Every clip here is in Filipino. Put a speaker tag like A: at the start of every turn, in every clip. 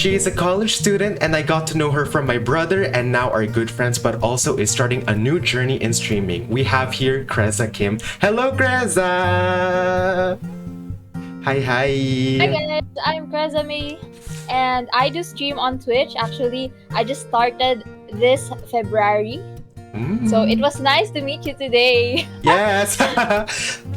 A: She is a college student and I got to know her from my brother and now are good friends, but also is starting a new journey in streaming. We have here Crezza Kim. Hello, Crezza! Hi,
B: Hi
A: hi!
B: guys, I'm Crezza and I do stream on Twitch. Actually, I just started this February. So it was nice to meet you today.
A: Yes!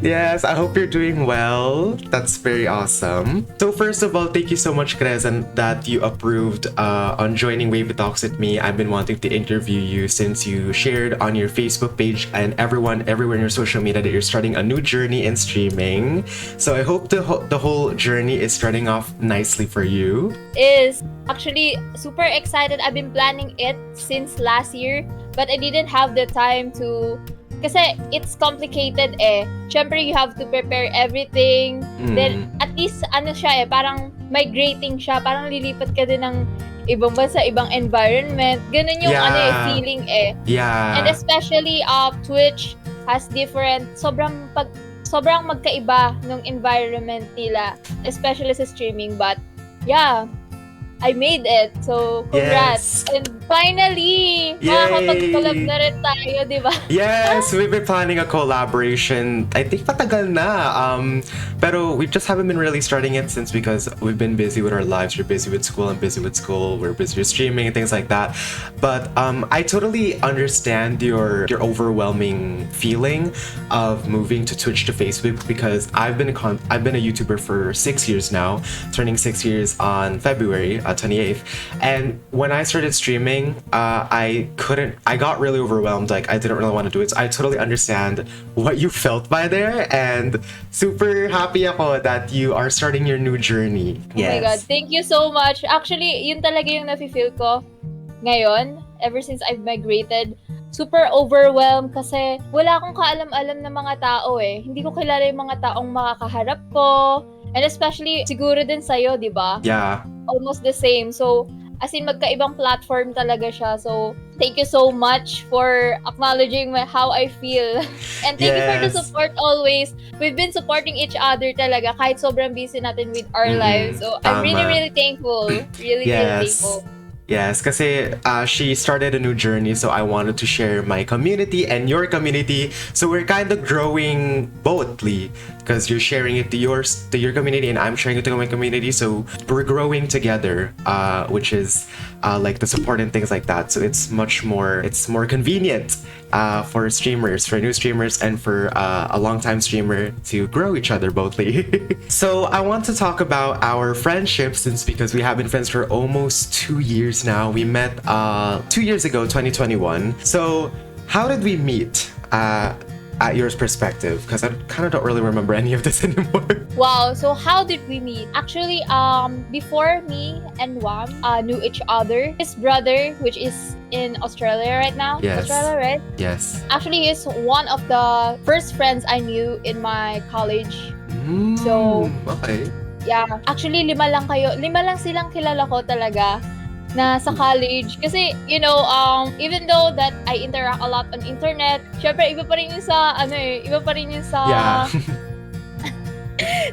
A: Yes, I hope you're doing well. That's very awesome. So first of all, thank you so much, Crezza, that you approved on joining WavyTalks with me. I've been wanting to interview you since you shared on your Facebook page and everywhere in your social media that you're starting a new journey in streaming. So I hope the whole journey is starting off nicely for you.
B: Is actually super excited. I've been planning it since last year, but I didn't have the time to kasi it's complicated eh. Syempre, you have to prepare everything. Then, at least, siya eh, parang migrating siya. Parang lilipat ka din ng ibang bansa, ibang environment. Ganun yung feeling eh.
A: Yeah.
B: And especially, Twitch has different, sobrang magkaiba ng environment nila. Especially sa streaming. But, yeah, I made it. So, congrats.
A: Yes.
B: And finally, makakapag-collab na rin tayo, di ba?
A: Yes, we've been planning a collaboration. I think patagal na. Pero we just haven't been really starting it since because we've been busy with our lives. We're busy with school. I'm busy with school. We're busy with streaming and things like that. But I totally understand your overwhelming feeling of moving to Twitch to Facebook because I've been a YouTuber for 6 years now, turning 6 years on February 28th. And when I started streaming, I got really overwhelmed. Like, I didn't really want to do it. So I totally understand what you felt by there. And super happy ako that you are starting your new journey. Yes.
B: Oh my God. Thank you so much. Actually, yun talaga yung nafe-feel ko ngayon, ever since I've migrated. Super overwhelmed kasi wala akong kaalam-alam na mga tao eh. Hindi ko kilala yung mga taong makakaharap ko. And especially, siguro din sa'yo, di ba?
A: Yeah.
B: Almost the same. So, as in, magkaibang platform talaga siya. So, thank you so much for acknowledging how I feel. And thank you for the support always. We've been supporting each other talaga kahit sobrang busy natin with our lives. So, I'm really, really thankful. Really, really thankful.
A: Yes, kasi she started a new journey, so I wanted to share my community and your community. So we're kind of growing bothly because you're sharing it to your community and I'm sharing it to my community. So we're growing together, which is like the support and things like that. So it's more convenient for streamers, for new streamers, and for a long-time streamer to grow each other bothly. So I want to talk about our friendship because we have been friends for almost 2 years now. We met 2 years ago, 2021. So how did we meet? At your perspective, because I kind of don't really remember any of this anymore.
B: Wow, so how did we meet? Actually, before me and Wam knew each other, his brother, which is in Australia right now.
A: Yes.
B: Australia, right?
A: Yes.
B: Actually, he's one of the first friends I knew in my college. So,
A: okay.
B: Yeah. Actually, lima lang silang kilala ko talaga na sa college. Kasi, you know, even though that I interact a lot on internet, syempre, iba pa rin yung sa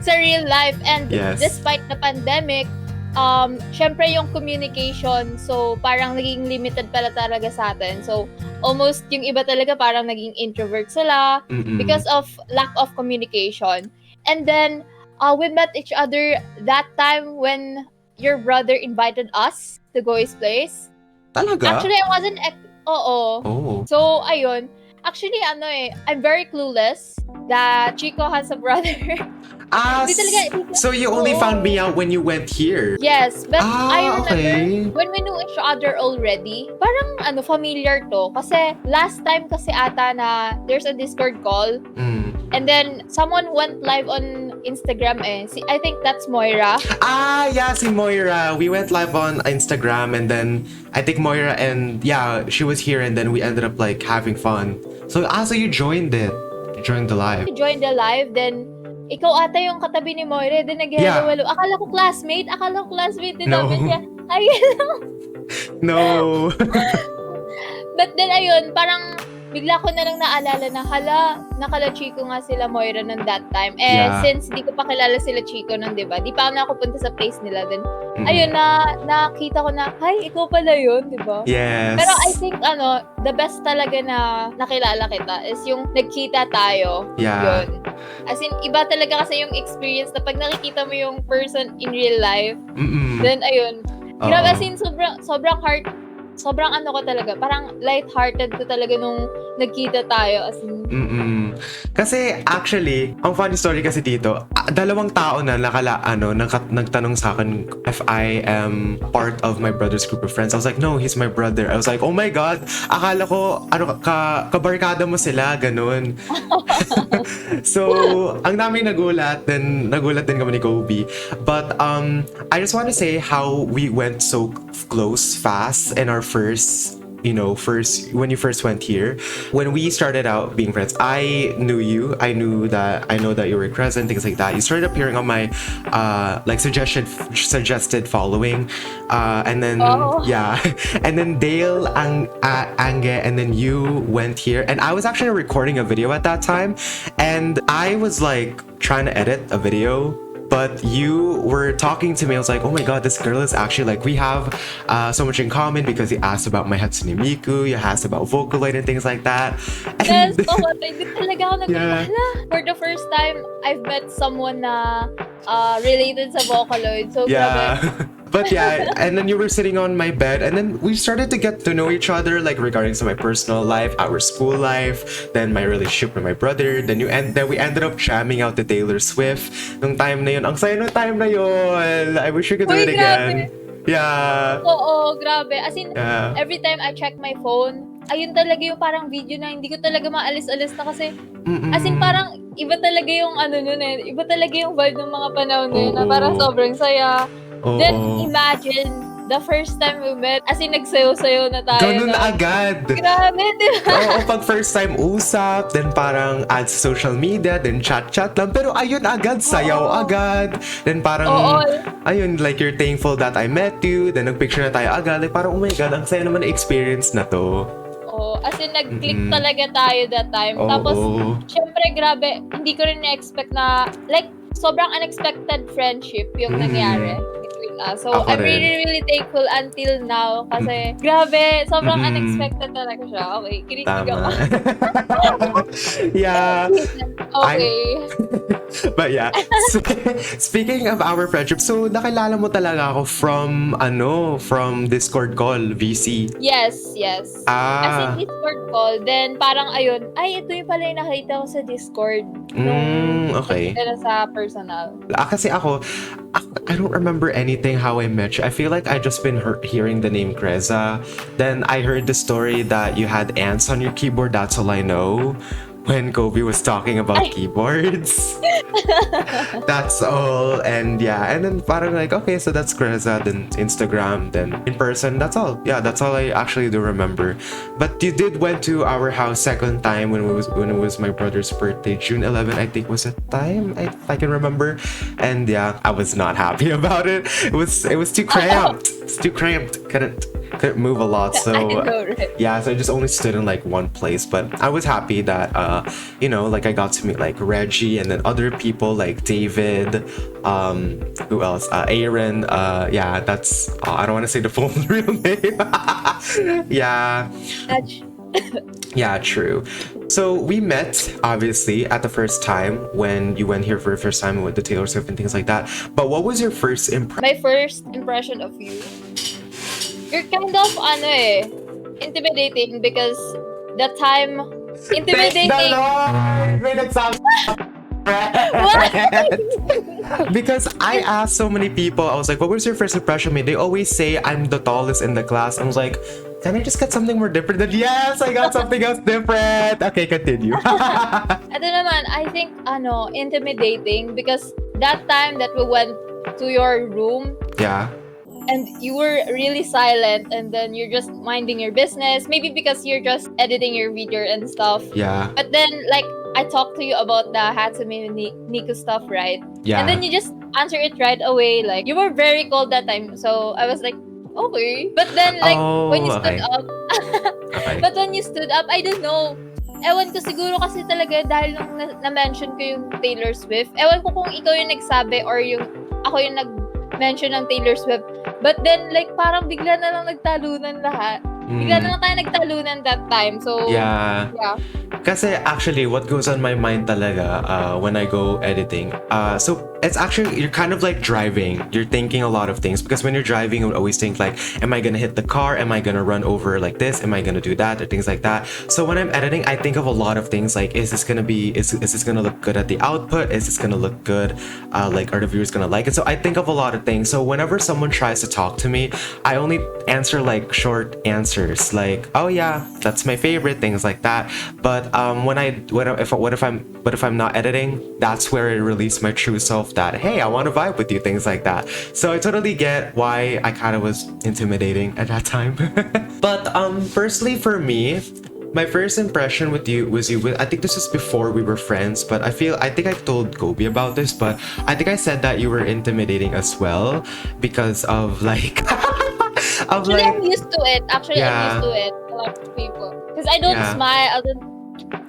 B: sa real life. And despite the pandemic, syempre yung communication, so parang naging limited pala talaga sa atin. So, almost yung iba talaga parang naging introvert sila because of lack of communication. And then, we met each other that time when your brother invited us to go his place.
A: Talaga?
B: Actually, I wasn't... Oo.
A: Oh.
B: So, ayun. Actually, I'm very clueless that Chico has a brother.
A: So you only found me out when you went here?
B: Yes, but I remember when we knew each other already, parang familiar to. Kasi last time kasi ata na there's a Discord call. And then someone went live on Instagram eh. I think that's Moira.
A: Yeah, si Moira. We went live on Instagram and then I think Moira and she was here and then we ended up like having fun. So you joined it. You joined the live.
B: We joined the live, then ikaw ata yung katabi ni Moira, then nag-hello-hello. Akala ko classmate din namin siya. Ayun.
A: No.
B: But then ayun, parang bigla ko na lang naalala na, nakala Chico nga sila Moira nun that time. Since di ko pa kilala sila Chico nun, di ba? Di pa ako nakapunta sa place nila. Then, ayun, nakita ko na, hi, ikaw pala yun, di ba?
A: Yes.
B: Pero I think, the best talaga na nakilala kita is yung nagkita tayo.
A: Yeah.
B: Yun. As in, iba talaga kasi yung experience na pag nakikita mo yung person in real life, then, ayun. Grabe, as in, sobrang ko talaga, parang light-hearted ko talaga nung nagkita tayo, as in.
A: Kasi actually, ang funny story kasi dito, dalawang tao na nagtanong sa akin if I am part of my brother's group of friends. I was like, no, he's my brother. I was like, oh my God, akala ko, kabarkada mo sila, ganun. So, ang daming nagulat din kami ni Kobe. But, I just want to say how we went so close fast in our when you first went here. When we started out being friends, I knew you. I know that you were Crezza and things like that. You started appearing on my suggested following, and then and then Dale, Ange, and then you went here, and I was actually recording a video at that time, and I was like trying to edit a video. But you were talking to me. I was like, oh my God, this girl is actually like, we have so much in common because you asked about my Hatsune Miku, you asked about Vocaloid and things like that.
B: Yes, hindi talaga ako nagkakala. For the first time, I've met someone na related sa Vocaloid. So, grabe.
A: But yeah, and then you were sitting on my bed, and then we started to get to know each other, like regarding my personal life, our school life, then my relationship with my brother. Then we ended up jamming out to Taylor Swift. Nung time na yun, ang saya nung time na yun. I wish we could do it again. Yeah.
B: Oo, grabe. As in, every time I check my phone, ayun talaga yung parang video na hindi ko talaga maalis-alis na kasi, as in parang iba talaga yung iba talaga yung vibe ng mga panahon na yun na parang sobrang saya. Then, imagine, the first time we met, as in, nagsayo-sayo na tayo.
A: Ganun na agad.
B: Grabe, diba?
A: Oo, pag first time usap, then parang add sa social media, then chat-chat lang. Pero ayun agad, sayaw agad. Then parang, ayun, like you're thankful that I met you. Then nagpicture na tayo agad. Like parang, oh my God, ang saya naman na experience na to.
B: As in, nag-click talaga tayo that time. Tapos, syempre, grabe, hindi ko rin na-expect na, like, sobrang unexpected friendship yung nangyari. So, I'm really thankful until now kasi grabe, sobrang unexpected talaga siya. Okay, kinikilig ako.
A: Yeah.
B: Okay.
A: But yeah, speaking of our friendship, so nakilala mo talaga ako from Discord call, VC.
B: Yes. As in Discord call, then parang ayun, ito yung pala yung nakita ko sa Discord.
A: Okay.
B: Sa personal.
A: Kasi ako, I don't remember anything how I met you. I feel like I just been hearing the name Crezza. Then I heard the story that you had ants on your keyboard. That's all I know. When Kobe was talking about keyboards. That's all. And yeah, and then parang like, okay, so that's Crezza, then Instagram, then in person, that's all. Yeah, that's all I actually do remember. But you did went to our house second time when it was my brother's birthday, June 11, I think was the time, if I can remember. And yeah, I was not happy about it. It was too cramped. It's too cramped. Couldn't move a lot, so yeah, so I just only stood in like one place. But I was happy that like I got to meet like Reggie and then other people like David, who else, Aaron, yeah, that's I don't want to say the full real name. Yeah, true. So we met obviously at the first time when you went here for the first time with the Taylor Swift and things like that. But what was your first impression?
B: My first impression of you, you're kind of intimidating because that time intimidating.
A: Thank the Lord! May nagsabi. Because I asked so many people, I was like, what was your first impression of me? They always say I'm the tallest in the class. I was like, can I just get something more different? Then yes, I got something else different. Okay, continue.
B: Ito naman, I think intimidating because that time that we went to your room.
A: Yeah.
B: And you were really silent, and then you're just minding your business. Maybe because you're just editing your video and stuff.
A: Yeah.
B: But then, like, I talked to you about the Hatsune Miku stuff, right?
A: Yeah.
B: And then you just answer it right away. Like, you were very cold that time. So I was like, okay. But then, like, when you stood
A: okay.
B: up, but when you stood up, I don't know. Ewan ko, siguro kasi talaga dahil nung na-mention ko yung Taylor Swift. Ewan ko kung ikaw yung nagsabi or yung ako yung nag-mention ng Taylor Swift. But then, like, parang bigla na lang nagtalunan lahat. Bigla na lang tayo nagtalunan that time. So, yeah.
A: Kasi actually, what goes on my mind talaga when I go editing, so it's actually, you're kind of like driving. You're thinking a lot of things because when you're driving, you would always think like, am I gonna hit the car? Am I gonna run over like this? Am I gonna do that? Or things like that. So when I'm editing, I think of a lot of things like, is this gonna look good at the output? Is this gonna look good? Like, are the viewers gonna like it? So I think of a lot of things. So whenever someone tries to talk to me, I only answer like short answers, like, oh yeah, that's my favorite, things like that. But if I'm not editing, that's where I release my true self, that hey, I want to vibe with you, things like that. So I totally get why I kind of was intimidating at that time. But firstly for me, my first impression with you was I think this was before we were friends, but I think I told Kobe about this, but I think I said that you were intimidating as well because of like
B: Actually, I'm used to it. I'm used to it. A lot of people. Because I don't smile. I don't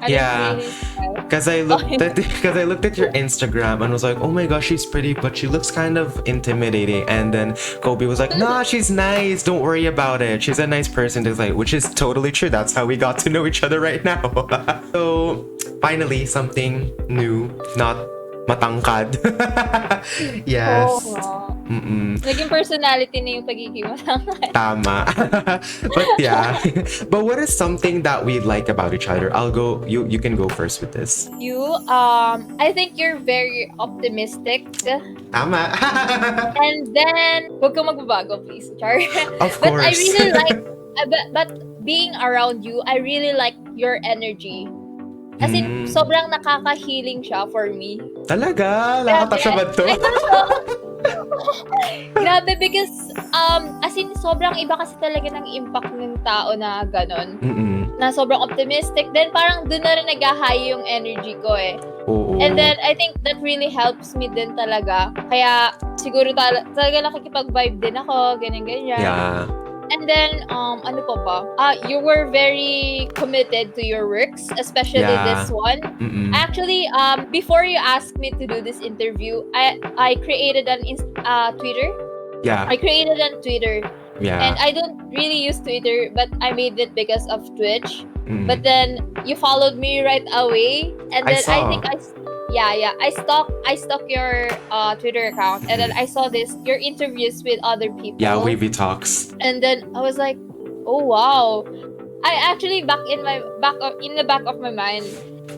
B: really smile.
A: Because I looked at your Instagram and was like, oh my gosh, she's pretty, but she looks kind of intimidating. And then Kobe was like, nah, she's nice. Don't worry about it. She's a nice person. Which is totally true. That's how we got to know each other right now. So finally, something new, not matangkad. Yes.
B: Naging personality na yung pagiging matangkad.
A: Tama. But yeah. But what is something that we like about each other? You can go first with this.
B: I think you're very optimistic.
A: Tama.
B: And then, huwag kang magbabago, please, Char.
A: Of course.
B: But I really like, but being around you, I really like your energy. As in, sobrang nakaka-healing siya for me.
A: Talaga? Nakata siya ba to?
B: I don't know. Grabe, because, as in, sobrang iba kasi talaga ng impact ng tao na ganon. Na sobrang optimistic. Then, parang dun na rin nag-high yung energy ko eh.
A: Oo.
B: And then, I think that really helps me din talaga. Kaya, siguro talaga nakikipag-vibe din ako, ganyan-ganyan.
A: Yeah.
B: And then, ano pa ba? You were very committed to your works, especially this one. Actually, before you asked me to do this interview, I created an Twitter.
A: Yeah.
B: I created a Twitter.
A: Yeah.
B: And I don't really use Twitter, but I made it because of Twitch. But then you followed me right away, and then I think I stalked your Twitter account, and then I saw your interviews with other people.
A: Yeah, WavyTalks.
B: And then I was like, oh wow. I actually in the back of my mind,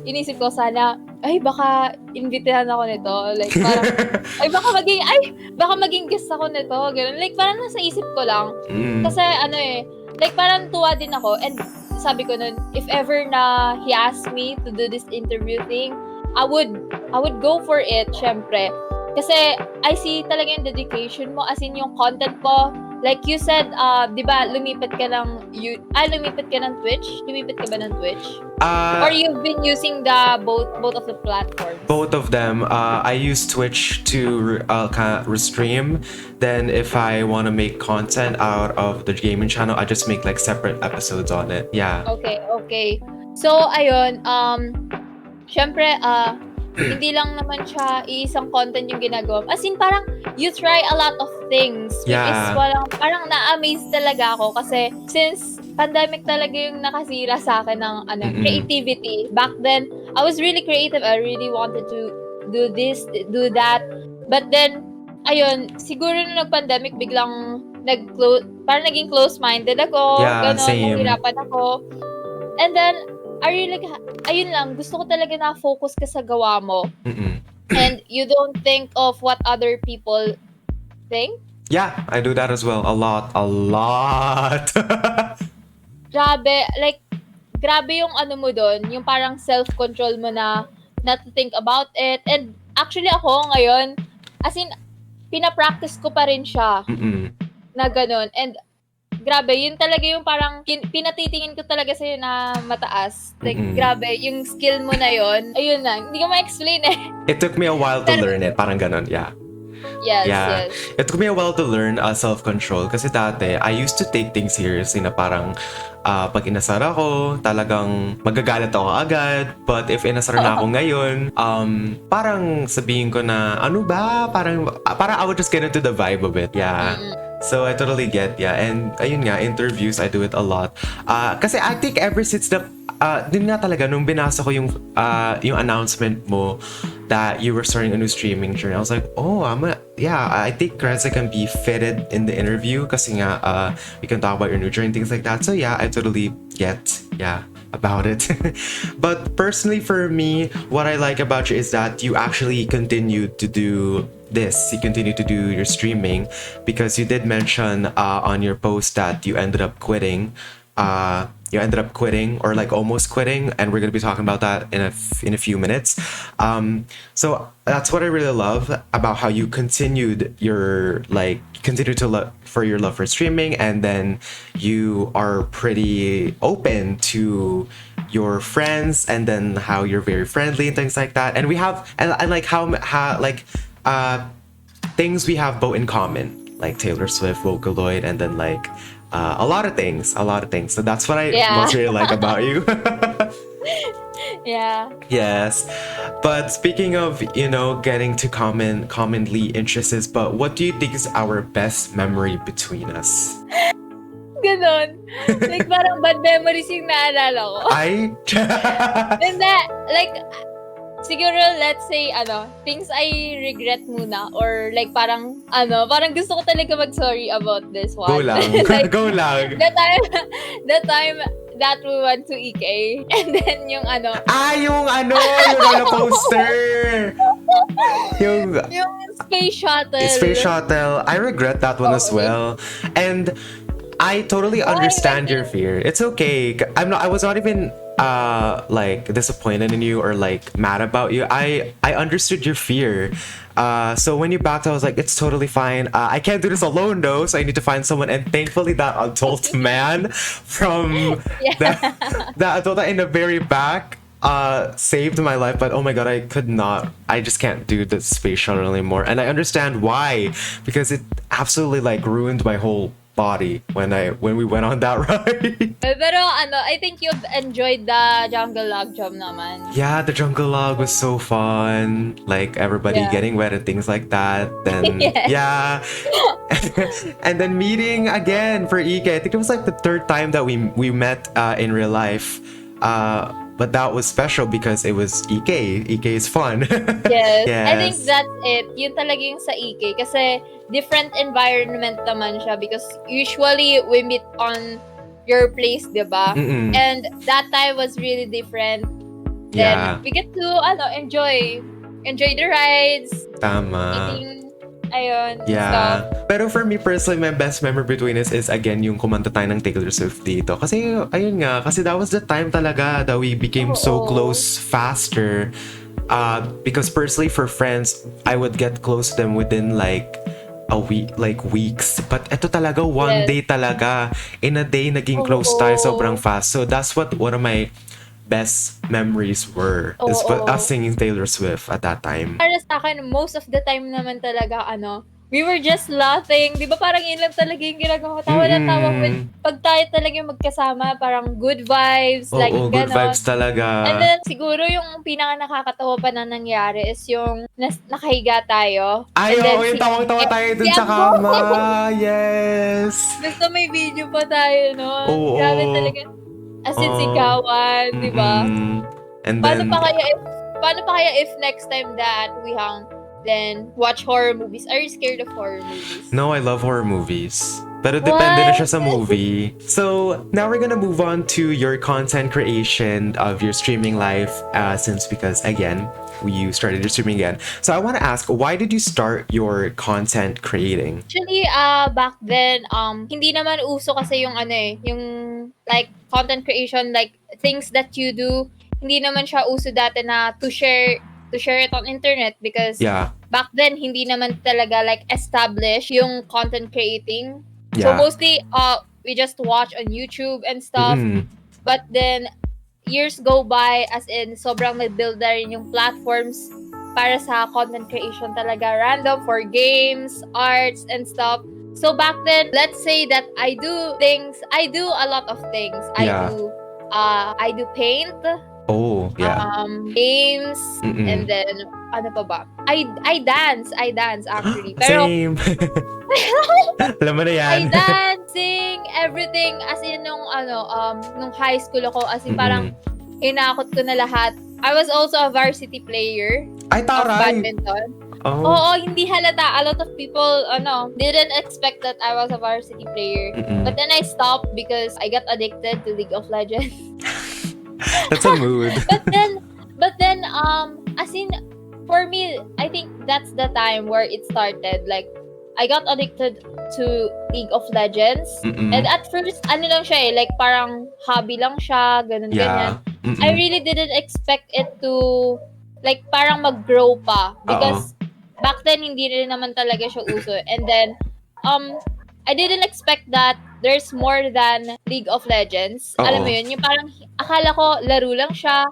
B: inisip ko sana, ay baka imbitahan ako nito, like parang baka maging guest ako nito, ganun. Like parang nasa isip ko lang. Kasi like parang tuwa din ako, and sabi ko nun, if ever na he asked me to do this interview thing, I would go for it, syempre. Kasi I see talaga yung dedication mo, as in yung content mo. Like you said, di ba, lumipat ka ng Twitch? Lumipat ka ba ng Twitch? Or you've been using both of the platforms?
A: Both of them. I use Twitch to restream. Then if I want to make content out of the gaming channel, I just make like separate episodes on it. Yeah.
B: Okay. So, ayun, syempre, hindi lang naman siya iisang content yung ginagawa. As in, parang you try a lot of things. Which is parang na-amaze talaga ako kasi since pandemic talaga yung nakasira sa akin ng creativity. Back then, I was really creative. I really wanted to do this, do that. But then, ayun, siguro nung nag-pandemic, biglang parang naging close-minded ako.
A: Yeah, same.
B: Nahirapan ako. And then, ayun lang, gusto ko talaga na-focus ka sa gawa mo. And you don't think of what other people think?
A: Yeah, I do that as well. A lot.
B: Grabe yung ano mo doon, yung parang self-control mo na not to think about it. And actually ako ngayon, as in, pinapractice ko pa rin siya. Na ganun. And grabe, yun talaga yung parang pinatitingin ko talaga sa'yo na mataas. Like, grabe, yung skill mo na yun, ayun na, hindi ko ma-explain eh.
A: It took me a while to learn it, parang ganun, yeah. Yeah.
B: Yes.
A: It took me a while to learn self-control kasi dati, I used to take things seriously na parang pag inasar ako, talagang magagalit ako agad. But if inasar na ako ngayon, parang sabihin ko na, ano ba? Parang I would just get into the vibe of it. Yeah. So I totally get, yeah. And ayun nga, interviews, I do it a lot. Kasi I think ever since din nga talaga, nung binasa ko yung announcement mo that you were starting a new streaming journey, I was like, oh, I think Crezza can be fitted in the interview kasi nga, we can talk about your new journey, things like that. So yeah, I totally get, about it. But personally for me, what I like about you is that you actually continue to do this. You continue to do your streaming because you did mention on your post that you ended up quitting. Or like almost quitting, and we're gonna be talking about that in a few minutes. So that's what I really love about how you continue to love for your love for streaming, and then you are pretty open to your friends, and then how you're very friendly and things like that. And we have and like how things we have both in common, like Taylor Swift, Vocaloid, and then like a lot of things. So that's what I most really like about you.
B: Yeah.
A: Yes. But speaking of, getting to commonly interests, but what do you think is our best memory between us?
B: Ganon. Like, parang bad memories yung naalala ko. Hindi. Like, siguro, let's say, things I regret muna. Or like, parang gusto ko talaga mag-sorry about this one.
A: Go lang.
B: Like,
A: Go lang.
B: The time that we went to EK. And then yung
A: yung roller coaster. yung
B: space shuttle.
A: Space shuttle. I regret that one as well. And I totally understand your fear. It's okay. I was not even like disappointed in you or like mad about you. I understood your fear. So when you backed, I was like, it's totally fine. I can't do this alone though, so I need to find someone. And thankfully, that adult man from the adult in the very back saved my life. But oh my god, I just can't do the space shuttle anymore. And I understand why, because it absolutely like ruined my whole body when we went on that ride.
B: Pero I think you've enjoyed the jungle log jump naman.
A: Yeah, the jungle log was so fun. Like everybody getting wet and things like that. Then and then meeting again for Ike. I think it was like the third time that we met in real life. But that was special because it was Ike. Ike is fun.
B: Yes. I think that's it. Yun talaga yung sa Ike. Kasi different environment naman siya because usually we meet on your place, diba? And that time was really different. Then we get to enjoy the rides.
A: Tama.
B: Eating, ayun.
A: Yeah.
B: Stuff.
A: Pero for me personally, my best memory between us is again yung kumanta tayo ng Taylor Swift dito. Kasi ayun nga, kasi that was the time talaga that we became so close faster. Because personally for friends, I would get close to them within like a week, like weeks. But ito talaga, one day talaga. In a day, naging close tayo sobrang fast. So that's what one of my best memories were. Is us singing Taylor Swift at that time.
B: Para sa akin, most of the time naman talaga, we were just laughing. Di ba parang yun lang talaga yung ginagawa ko. Tawa na tawa. Pag tayo talaga yung magkasama, parang good vibes. Like,
A: good vibes talaga.
B: And then, siguro yung pinaka nakakatawa pa na nangyari is yung nakahiga tayo.
A: Yung tawang-tawa tayo dun sa kama. Yes.
B: Basta may video pa tayo, no? Grabe talaga. As in, sigawan, di ba?
A: And
B: paano pa kaya if next time that we hang, then watch horror movies? Are you scared of horror movies?
A: No, I love horror movies. Pero depende na siya sa movie. So, now we're gonna move on to your content creation of your streaming life because again, you started your streaming again. So I want to ask, why did you start your content creating?
B: Actually, back then, hindi naman uso kasi yung yung like content creation, like things that you do, hindi naman siya uso dati na to share it on internet because back then hindi naman talaga like established yung content creating. So mostly we just watch on YouTube and stuff. But then years go by, as in sobrang nag-build na rin yung platforms para sa content creation talaga, random for games, arts, and stuff. So back then, let's say that I do a lot of things.
A: Yeah.
B: I do paint,
A: Oh, yeah.
B: games, and then ano pa ba? I dance actually. Pero
A: Same. Alam mo na
B: I
A: yan.
B: dance, sing, everything. As in, nung high school ako, as in parang hinakot ko na lahat. I was also a varsity player
A: Ay,
B: of
A: taray!
B: badminton.
A: Oh.
B: Oo, hindi halata. A lot of people, didn't expect that I was a varsity player. But then I stopped because I got addicted to League of Legends.
A: That's a mood.
B: But then, as in, for me, I think that's the time where it started. Like, I got addicted to League of Legends. And at first, ano lang siya like parang hobby lang siya, ganyan. I really didn't expect it to, like, parang mag-grow pa. Because back then, hindi rin naman talaga siya uso. And then, I didn't expect that there's more than League of Legends. Alam mo yun, yung parang akala ko laro lang siya.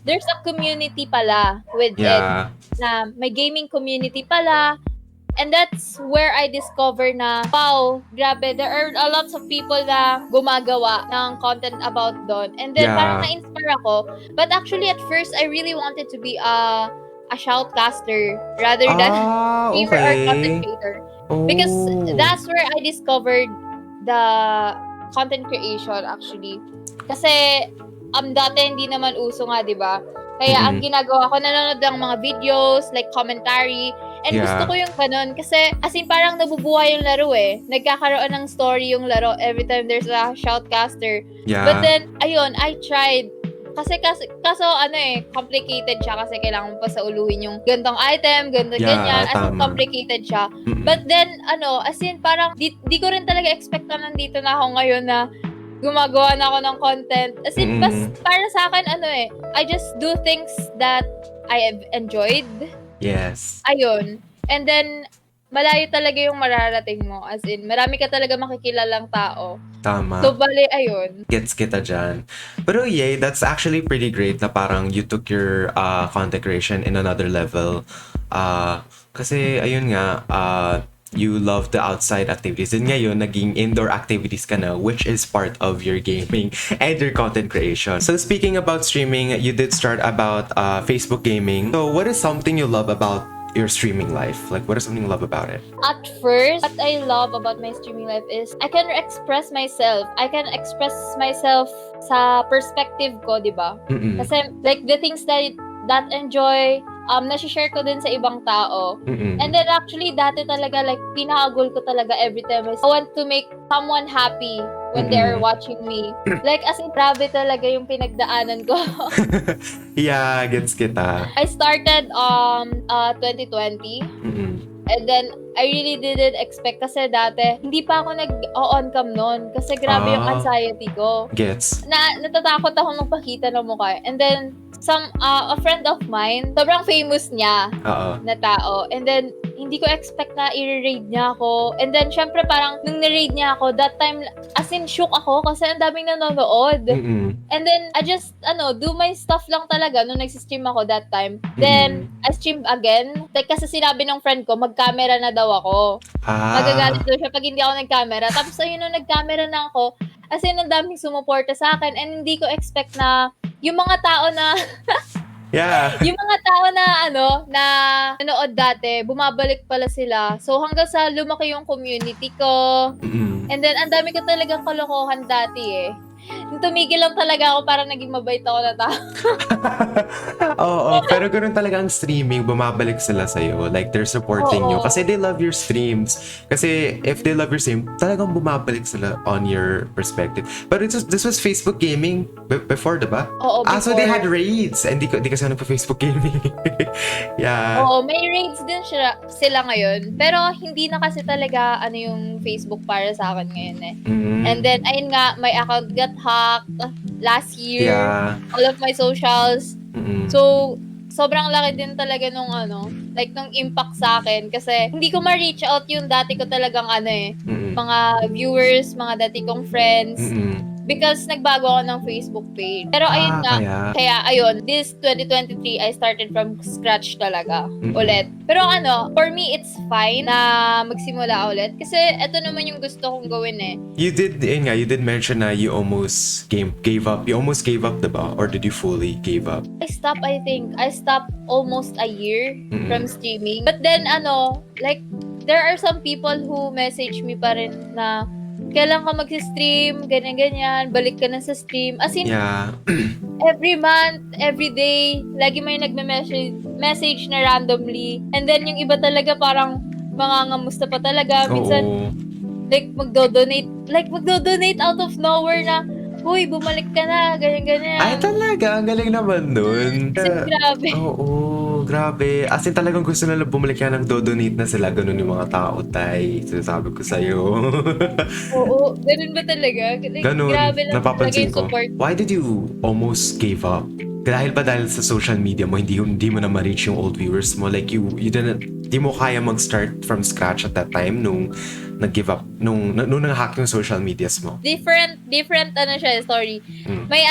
B: There's a community pala with it. Na may gaming community pala. And that's where I discovered na, wow, grabe, there are a lots of people na gumagawa ng content about doon. And then parang na-inspire ako. But actually, at first, I really wanted to be a shoutcaster rather than streamer or content creator. Because that's where I discovered the content creation actually. Kasi dati hindi naman uso nga, 'di ba? Kaya ang ginagawa ko, nanonood ng mga videos, like commentary, and gusto ko yung ganun kasi as in parang nabubuhay yung laro eh. Nagkakaroon ng story yung laro every time there's a shoutcaster. But then ayun, I tried. Kasi kaso complicated siya kasi kailangan mo pa sauluhin yung gantong item, ganyan, as in complicated siya. But then as in parang di ko rin talaga expect na nandito na ako ngayon na gumagawa na ako ng content. As in para sa akin I just do things that I have enjoyed.
A: Yes.
B: Ayun. And then malayo talaga yung mararating mo. As in, marami ka talaga makikilalang tao.
A: Tama.
B: So, bali, ayun.
A: Gets kita dyan. Pero yay, that's actually pretty great na parang you took your content creation in another level. Kasi, ayun nga, you love the outside activities. And ngayon, naging indoor activities ka na, which is part of your gaming and your content creation. So, speaking about streaming, you did start about Facebook gaming. So, what is something you love about your streaming life? Like, what is something you love about it?
B: At first, what I love about my streaming life is I can express myself. I can express myself sa perspective ko, di ba? Kasi, like, the things that enjoy, nasi-share ko din sa ibang tao. And then, actually, dati talaga, like, pinaka-goal ko talaga every time is I want to make someone happy when they're watching me. Like, as in, grabe talaga yung pinagdaanan ko.
A: Yeah, gets kita.
B: I started 2020. And then, I really didn't expect kasi dati, hindi pa ako nag-on cam noon kasi grabe yung anxiety ko.
A: Gets.
B: Natatakot ako magpakita ng mukha. And then, a friend of mine, sobrang famous niya na tao. And then, hindi ko expect na i-raid niya ako. And then, syempre parang, nung na-raid niya ako, that time, as in, shook ako kasi ang daming nanonood. And then, I just, do my stuff lang talaga nung nagsistream ako that time. Then, I streamed again. Like, kasi sinabi ng friend ko, mag-camera na daw ako. Magagalit daw siya pag hindi ako nag-camera. Tapos, ayun, nung nag-camera na ako, as in, ang daming sumuporta sa akin. And hindi ko expect na, yung mga tao na, yung mga tao na, na nanood dati, bumabalik pala sila. So, hanggang sa lumaki yung community ko. And then, ang dami ko talagang kalokohan dati eh. Nung tumigil lang talaga ako, parang naging mabait ako na tao.
A: Oo, pero ganoon talaga ang streaming, bumabalik sila sa'yo. Like, they're supporting you. Kasi they love your streams. Kasi if they love your stream, talagang bumabalik sila on your perspective. But this was Facebook gaming before, diba?
B: Oo, before.
A: So they had raids. And di kasi ako nagpa-Facebook gaming. Yeah.
B: Oo, may raids din sila ngayon. Pero hindi na kasi talaga yung Facebook para sa akin ngayon eh. And then, ayun nga, my account got hacked last year. All of my socials. So, sobrang laki din talaga nung nung impact sa akin. Kasi, hindi ko ma-reach out yung dati ko talagang mga viewers, mga dati kong friends. because nagbago ako ng Facebook page. Pero ayun nga, kaya ayun, this 2023, I started from scratch talaga ulit. Pero for me, it's fine na magsimula ulit kasi ito naman yung gusto kong gawin eh.
A: You did mention na you almost gave up. You almost gave up, diba? Or did you fully give up?
B: I think. I stopped almost a year from streaming. But then, like, there are some people who message me pa rin na kailan ka mag-stream, ganyan-ganyan, balik ka na sa stream. As in, every month, every day, lagi may nagme-message na randomly. And then, yung iba talaga parang mangangamusta pa talaga. Minsan, like, magdo-donate out of nowhere na, "Uy, bumalik ka na," ganyan-ganyan.
A: Ay, talaga? Ang galing naman nun.
B: Kasi grabe.
A: Oo, grabe. As in talagang gusto nila bumalik yan, nag-donate na sila. Ganun yung mga tao, tay. Sinasabi ko sa'yo.
B: Oo, ganun ba talaga?
A: Ganun,
B: grabe lang
A: napapansin
B: talaga yung support.
A: ko. Why did you almost give up? Dahil sa social media mo, hindi mo na ma-reach yung old viewers mo. Like, di mo kaya mag-start from scratch at that time nung nag-give up, nung nang-hack yung social medias mo.
B: Different story. May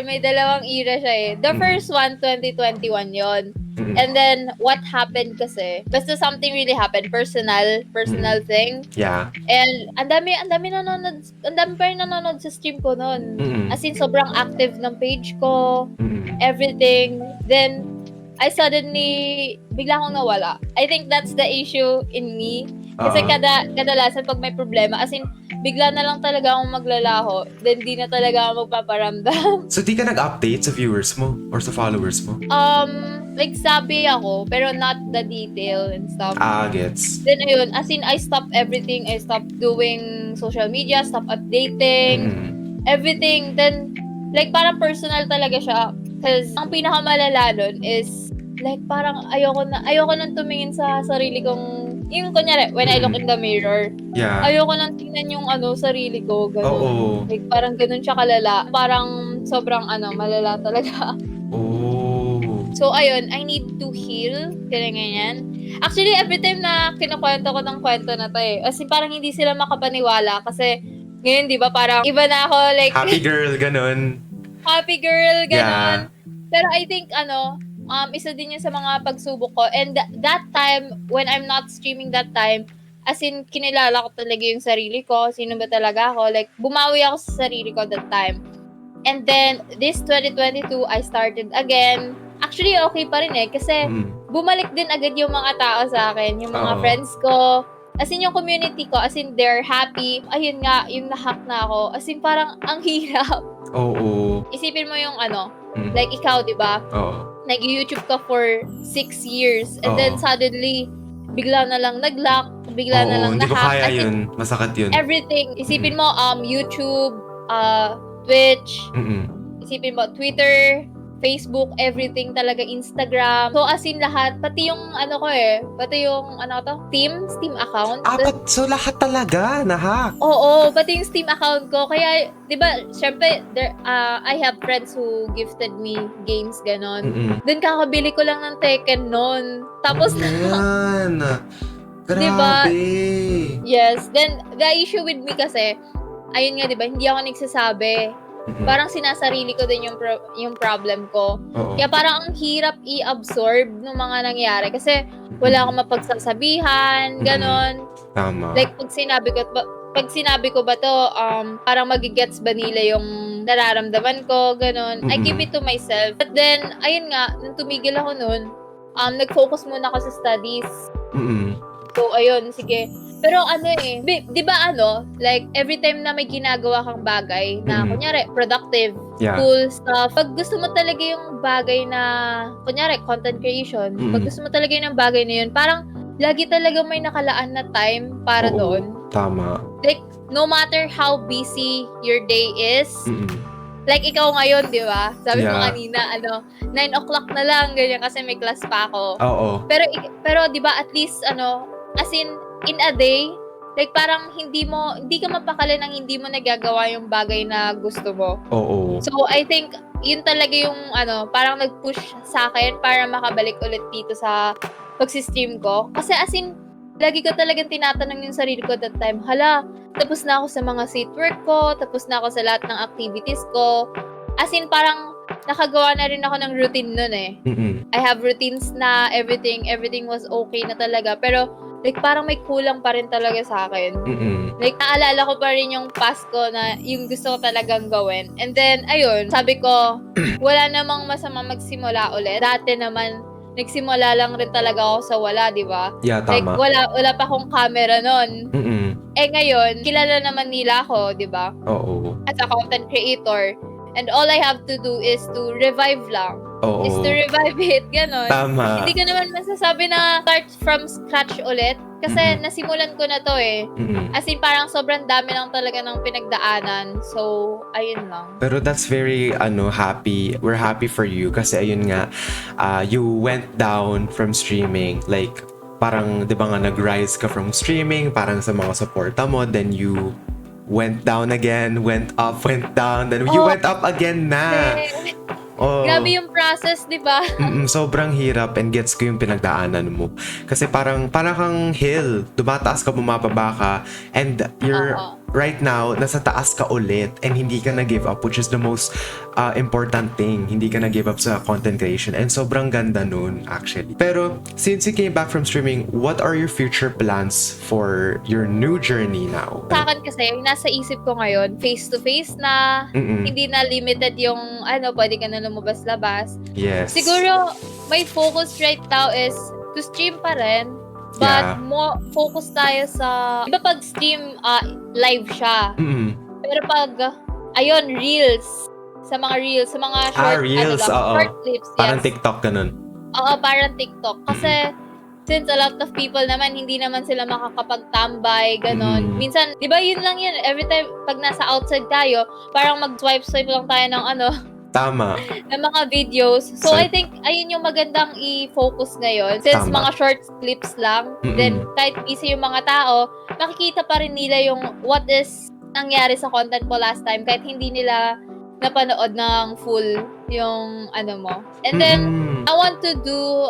B: may dalawang era siya eh. The first one, 2021 yon. And then, what happened kasi, basta something really happened, personal thing.
A: Yeah.
B: And, ang dami pa rin nanonood sa stream ko noon. As in, sobrang active ng page ko, everything. Then, I suddenly, bigla akong nawala. I think that's the issue in me. Kasi kadalasan pag may problema, as in, bigla na lang talaga akong maglalaho, then di na talaga ako magpaparamdam.
A: So, di ka nag-update sa viewers mo or sa followers mo?
B: Like, sabi ako, pero not the detail and stuff.
A: Gets.
B: Then, ayun, as in, I stopped everything. I stopped doing social media, stopped updating, everything. Then, like, parang personal talaga siya. Because, ang pinakamalala nun is, like, parang ayoko nang tumingin sa sarili kong, yung kunyari, when I look in the mirror, ayoko nang tingnan yung sarili ko, ganun. Like, parang ganun siya kalala. Parang sobrang malala talaga. So, ayun, I need to heal, ganyan. Actually, every time na kinukwento ko ng kwento na to eh, as in, parang hindi sila makapaniwala kasi, ngayon, di ba, parang iba na ako, like,
A: happy girl, ganun.
B: Happy girl, ganun. Pero I think, isa din yun sa mga pagsubok ko. And that time, when I'm not streaming that time, as in, kinilala ko talaga yung sarili ko, sino ba talaga ako. Like, bumawi ako sa sarili ko that time. And then, this 2022, I started again. Actually, okay pa rin eh, kasi bumalik din agad yung mga tao sa akin, yung mga friends ko. As in, yung community ko, as in, they're happy. Ayun nga, yung nahack na ako. As in, parang ang hirap. Isipin mo yung like ikaw, di ba? Nag-YouTube ka for 6 years. And then suddenly, bigla na lang nag-lock, bigla na lang
A: hindi ko
B: na-hack.
A: kaya yun. Masakit yun.
B: Everything. Isipin mo, YouTube, Twitch, isipin mo, Twitter, Facebook, everything talaga, Instagram. So, as in lahat, pati yung pati yung Steam account.
A: So lahat talaga, na-hack?
B: Oo, pati yung Steam account ko. Kaya, di ba, syempre, I have friends who gifted me games, ganon. Then, kakabili ko lang ng Tekken noon. Tapos
A: Yan. Grabe.
B: Diba? Yes. Then, the issue with me kasi, ayun nga, di ba, hindi ako nagsasabi. Parang sinasarili ko din yung problem ko. Kaya parang ang hirap i-absorb ng mga nangyari kasi wala akong mapagsasabihan, ganon.
A: Tama.
B: Like, pag sinabi ko ba to, parang magigets ba nila yung nararamdaman ko, ganon. I keep it to myself. But then, ayun nga, nung tumigil ako nun, nag-focus muna ako sa studies. So, ayun, sige. Pero di ba like, every time na may ginagawa kang bagay na, kunyari, productive, cool stuff, pag gusto mo talaga yung bagay na, kunyari, content creation, pag gusto mo talaga yung bagay na yun, parang, lagi talaga may nakalaan na time para doon.
A: Tama.
B: Like, no matter how busy your day is, like, ikaw ngayon, di ba? Sabi mo kanina, 9 o'clock na lang, ganyan, kasi may class pa ako. Pero di ba, at least, as in a day, like, parang hindi ka mapakali nang hindi mo nagagawa yung bagay na gusto mo. So, I think, yun talaga yung, parang nag-push sa akin para makabalik ulit dito sa pagsistream ko. Kasi as in, lagi ko talagang tinatanong yung sarili ko that time, hala, tapos na ako sa mga seat work ko, tapos na ako sa lahat ng activities ko. As in, parang nakagawa na rin ako ng routine nun eh. I have routines na everything was okay na talaga. Pero, like, parang may kulang pa rin talaga sa akin. Like, naalala ko pa rin yung past ko na yung gusto ko talagang gawin. And then, ayun, sabi ko, wala namang masama magsimula ulit. Dati naman, nagsimula lang rin talaga ako sa wala, di ba?
A: Yeah, tama.
B: Like, wala pa akong camera nun. Eh ngayon, kilala naman nila ako, di ba?
A: Oo.
B: As a content creator. And all I have to do is to revive lang.
A: Oo.
B: Is to revive it, gano'n.
A: Tama.
B: Hindi ko naman masasabi na start from scratch ulit. Kasi nasimulan ko na to eh. As in, parang sobrang dami lang talaga ng pinagdaanan. So, ayun lang.
A: Pero that's very, happy. We're happy for you. Kasi ayun nga, you went down from streaming. Like, parang, di ba nga, nag-rise ka from streaming, parang sa mga supporta mo, then you went down again, went up, went down, then you went up again na. Oh.
B: Grabe yung process, di ba?
A: Sobrang hirap and gets ko yung pinagdaanan mo. Kasi parang kang hill. Dumataas ka, bumababa ka. And you're right now, nasa taas ka ulit and hindi ka na-give up, which is the most important thing. Hindi ka na-give up sa content creation. And sobrang ganda nun, actually. Pero, since you came back from streaming, what are your future plans for your new journey now?
B: Sa akin kasi, yung nasa isip ko ngayon, face-to-face na, hindi na limited yung, pwede ka na lumabas-labas.
A: Yes.
B: Siguro, my focus right now is to stream pa rin. But more focus tayo sa, iba pag stream, live siya. Pero pag, reels. Sa mga short,
A: reels,
B: short clips. Yes.
A: Parang TikTok ganun.
B: Oo, parang TikTok. Kasi, since a lot of people naman, hindi naman sila makakapagtambay, ganon. Minsan, di ba yun lang yun, every time, pag nasa outside tayo, parang mag-swipe lang tayo ng
A: Tama.
B: ng mga videos. So, I think, ayun yung magandang i-focus ngayon. Since mga short clips lang, then kahit busy yung mga tao, makikita pa rin nila yung what is nangyari sa content ko last time kahit hindi nila napanood ng full yung mo. And then, I want to do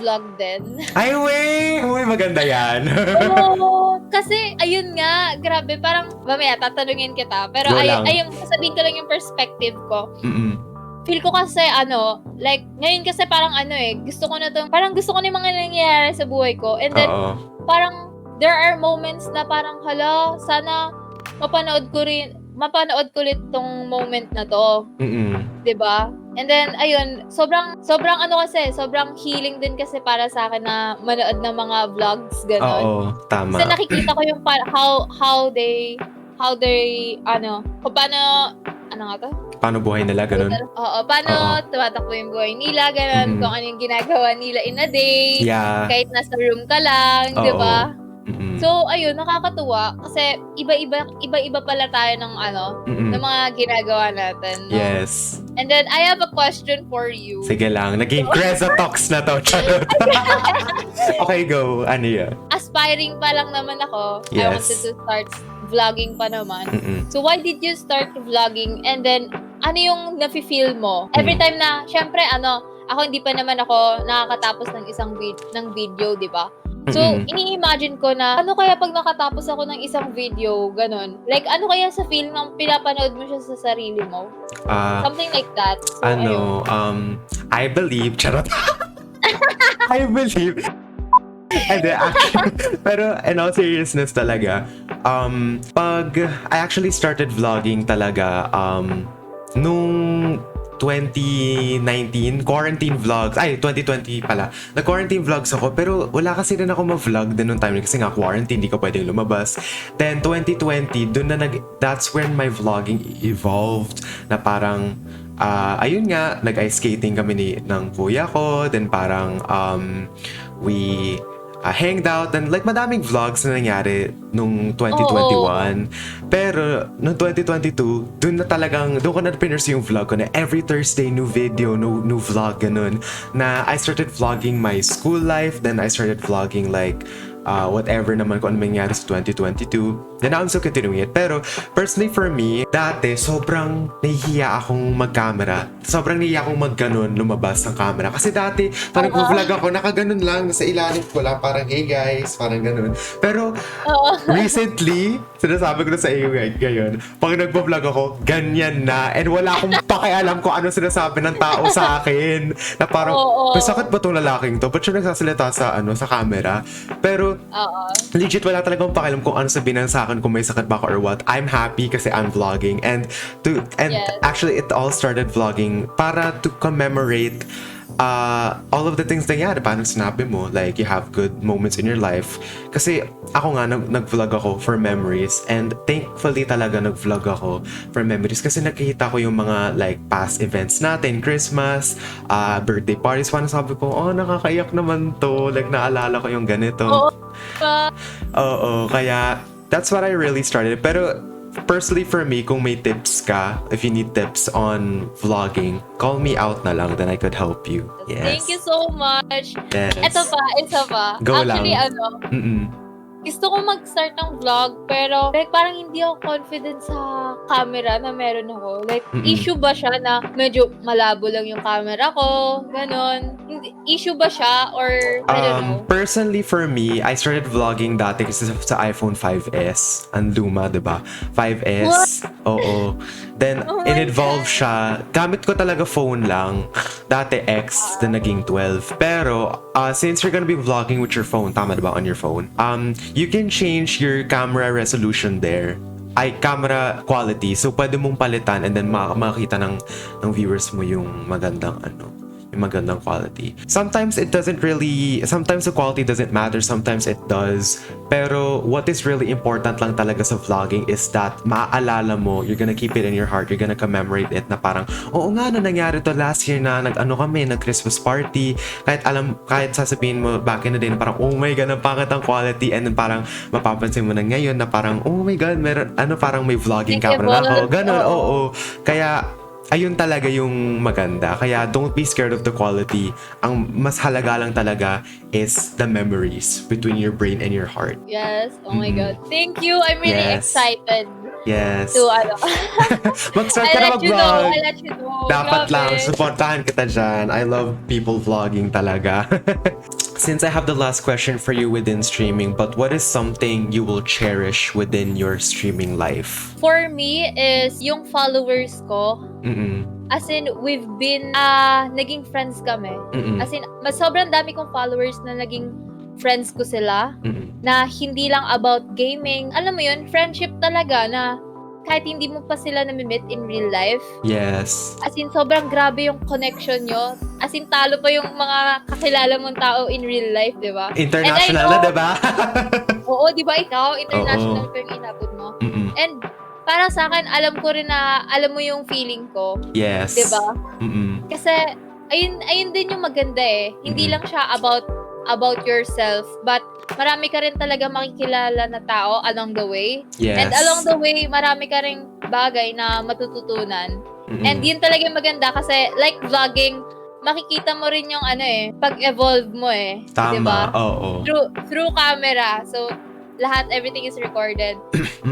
B: vlog din.
A: Ay, Uy, maganda yan.
B: Oo, kasi, ayun nga, grabe, parang, mamaya, tatanungin kita. Pero, ayun, sasabihin ko lang yung perspective ko. Feel ko kasi, like, ngayon kasi parang gusto ko na gusto ko na yung mga nangyayari sa buhay ko. And then, parang, there are moments na parang, hala, sana, mapanood ko ulit tong moment na to. Diba? And then, ayun, sobrang healing din kasi para sa akin na manood ng mga vlogs, gano'n.
A: Oo, tama.
B: Kasi nakikita ko yung how they, kung paano
A: buhay nila, gano'n?
B: Oo, paano tumatakbo yung buhay nila, gano'n, kung ano yung ginagawa nila in a day, kahit nasa room ka lang, diba? So, ayun, nakakatuwa kasi iba-iba pala tayo ng ng mga ginagawa natin. No?
A: Yes.
B: And then, I have a question for you.
A: Sige lang, naging Crezza Talks na to. Okay, go. Ano yan?
B: Aspiring pa lang naman ako.
A: Yes.
B: I wanted to start vlogging pa naman. So, why did you start vlogging? And then, ano yung nafe-feel mo? Every time na, syempre, ako hindi pa naman ako nakakatapos ng isang video, di ba? So, ini-imagine ko na, ano kaya pag nakatapos ako ng isang video, ganon? Like, ano kaya sa feel ng pinapanood mo siya sa sarili mo? Something like that. So,
A: I believe, charot. I believe. And then, actually, pero in all seriousness talaga, pag I actually started vlogging talaga, nung 2019, quarantine vlogs. 2020 pala. Nag-quarantine vlogs ako, pero wala kasi rin ako ma-vlog din nung time kasi nga quarantine, hindi ka pwedeng lumabas. Then 2020, that's when my vlogging evolved na parang ayun nga, nag-ice skating kami ng kuya ko, then parang we hanged out and like madaming vlogs na nangyari nung 2021. Pero nung 2022, doon ko na pinursue yung vlog ko na every Thursday new video, new vlog, ganun. Na I started vlogging my school life, then I started vlogging like whatever naman kung ano nangyari sa 2022. then I'm still continuing it. Pero personally for me, dati sobrang nahihiya akong mag-camera. Sobrang nahihiya akong mag-ganon lumabas ng camera. Kasi dati, parang nag-vlog ako, nakaganon lang, nasa ilalim ko lang, parang hey guys, parang ganon. Pero recently, sinasabi ko na sa iyo ngayon, pag nag-vlog ako, ganyan na. And wala akong pakialam kung ano sinasabi ng tao sa akin. Na parang, may sakit ba tong lalaking to? Ba't siya nagsasalita sa camera? Pero, legit wala talagang pakialam kung ano sabihin sa akin, kung may sakit ba ako or what. I'm happy kasi I'm vlogging. And actually, it all started vlogging para to commemorate all of the things na yan, paano sinabi mo, like you have good moments in your life. Kasi ako nga, nag-vlog ako for memories, and thankfully talaga nag-vlog ako for memories kasi nakikita ko yung mga like past events natin, Christmas, birthday parties, paano sabi ko, nakakaiyak naman to, like naalala ko yung ganito. Kaya that's what I really started. Pero personally for me, kung may tips ka, if you need tips on vlogging, call me out na lang, then I could help you. Yes.
B: Thank you so much.
A: Yes.
B: Isa pa.
A: Go
B: Actually,
A: lang.
B: Gusto ko mag-start ng vlog, pero like parang hindi ako confident sa camera na meron ako. Like, issue ba siya na medyo malabo lang yung camera ko? Ganon. Issue ba siya? Or, I don't know.
A: Personally for me, I started vlogging dati kasi sa iPhone 5S. Ang luma, diba? 5S. What? Oo. Then, in-evolve siya. Gamit ko talaga phone lang. Dati X, then naging 12. Pero, since you're gonna be vlogging with your phone, tama diba, on your phone, you can change your camera resolution there. Camera quality. So, pwede mong palitan and then makakita ng viewers mo yung magandang magandang quality. Sometimes the quality doesn't matter, sometimes it does. Pero what is really important lang talaga sa vlogging is that maaalala mo, you're gonna keep it in your heart, you're gonna commemorate it na parang, oo nga, nangyari to last year na nag-Christmas party. Kahit sasabihin mo back in the day na parang, oh my God, ang pangit ang quality, and then parang mapapansin mo na ngayon na parang, oh my God, meron, parang may vlogging camera na ako. Ganon, oo. Kaya, ayun talaga yung maganda. Kaya don't be scared of the quality. Ang mas halaga lang talaga is the memories between your brain and your heart.
B: Yes. Oh my God. Thank you. I'm really excited.
A: Yes.
B: To
A: mag-start ka na mag-vlog.
B: I'll let you know.
A: Dapat lang. Supportahan kita dyan. I love people vlogging talaga. Since I have the last question for you within streaming, but what is something you will cherish within your streaming life?
B: For me is yung followers ko. As in, we've been, naging friends kami. As in, sobrang dami kong followers na naging friends ko sila. Na hindi lang about gaming. Alam mo yun, friendship talaga na kahit hindi mo pa sila na-meet in real life.
A: Yes.
B: As in, sobrang grabe yung connection nyo. As in, talo pa yung mga kakilala mong tao in real life, di ba?
A: International na, di ba?
B: Oo, di ba ikaw? International pa yung inabot mo. And para sa akin, alam ko rin na alam mo yung feeling ko.
A: Yes.
B: Di ba? Kasi, ayun din yung maganda eh. Hindi lang siya about yourself, but marami ka rin talaga makikilala na tao along the way.
A: Yes.
B: And along the way, marami ka rin bagay na matututunan. And yun talaga yung maganda kasi like vlogging, makikita mo rin yung pag-evolve mo eh.
A: Tama,
B: diba?
A: oo.
B: Through camera. So, everything is recorded.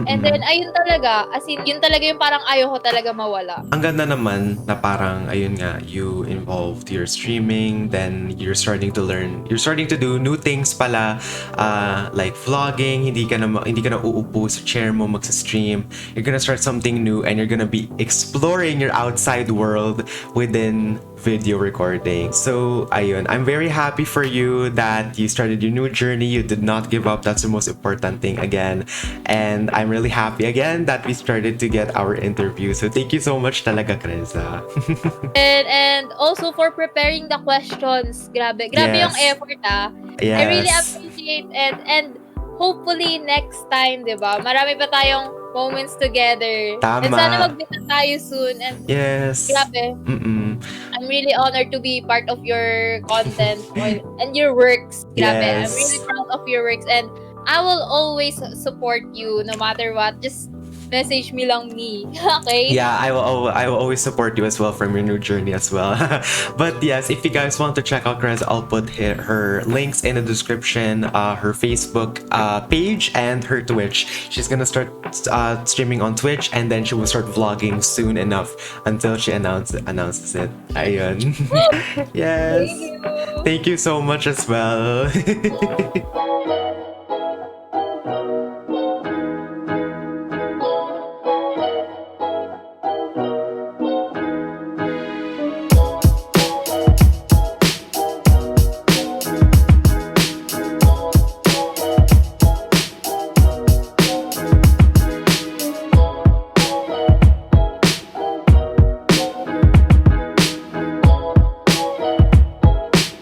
B: And then, ayun talaga, as in, yun talaga yung parang ayaw ko talaga mawala.
A: Ang ganda naman na parang, ayun nga, you involved your streaming, then you're starting to do new things pala, like vlogging, hindi ka na uupo sa chair mo magsa-stream. You're gonna start something new and you're gonna be exploring your outside world within video recording. So, ayun, I'm very happy for you that you started your new journey. You did not give up. That's the most important thing again. And I'm really happy again that we started to get our interview. So, thank you so much talaga, Crezza.
B: and also for preparing the questions. Grabe yung effort
A: Yes.
B: I really appreciate it. And hopefully next time, di ba? Marami pa tayong moments together.
A: Tama.
B: And sana mag-meet tayo soon. And
A: yes.
B: Grabe. I'm really honored to be part of your content and your works. Grabe.
A: Yes.
B: I'm really proud of your works and I will always support you no matter what. Just message me lang me. Okay?
A: Yeah, I will always support you as well from your new journey as well. But yes, if you guys want to check out Crezza, I'll put her links in the description, her Facebook page and her Twitch. She's gonna start streaming on Twitch, and then she will start vlogging soon enough until she announces it. Ayun. Yes.
B: Thank you.
A: Thank you so much as well.